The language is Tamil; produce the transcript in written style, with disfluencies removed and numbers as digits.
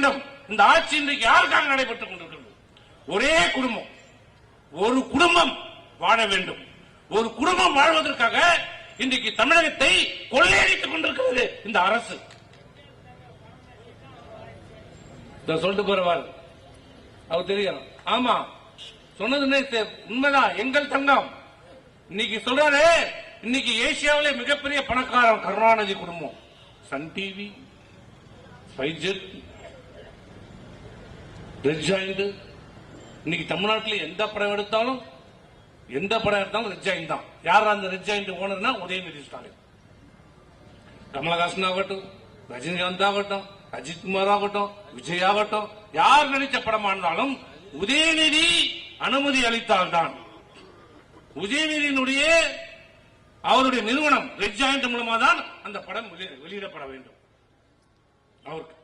வேண்டும். இந்த ஆட்சி இன்றைக்கு யாருக்காக நடைபெற்றுக் கொண்டிருக்கிறது? ஒரே குடும்பம், ஒரு குடும்பம் வாழ வேண்டும். ஒரு குடும்பம் வாழ்வதற்காக இன்றைக்கு தமிழகத்தை கொள்ளையடித்துக் கொண்டிருக்கிறது இந்த அரசு. சொல்லிட்டு போறவார் அவர் தெரியும். ஆமா, சொன்னது உண்மைதான். எங்கள் தங்கம் இன்னைக்கு சொல்றாரு, இன்னைக்கு ஏசியாவிலே மிகப்பெரிய பணக்காரர் கருணாநிதி குடும்பம். Sun TV, SpiceJet, Red Giant. இன்னைக்கு தமிழ்நாட்டில் எந்த படம் எடுத்தாலும் ரெட் ஜாயிண்ட் தான். யார் அந்த ரெட் ஜாயிண்ட் ஓனர்னா உதயநிதி ஸ்டாலின். கமலஹாசன் ஆகட்டும், ரஜினிகாந்த் ஆகட்டும், அஜித் குமார் ஆகட்டும், விஜய் ஆகட்டும், யார் நடித்த படமா இருந்தாலும் உதயநிதி அனுமதி அளித்தால்தான். உதயநிதியினுடைய அவருடைய நிறுவனம் ரெட் ஜாயிண்ட் மூலமா தான் அந்த படம் வெளியிடப்பட வேண்டும். அவருக்கு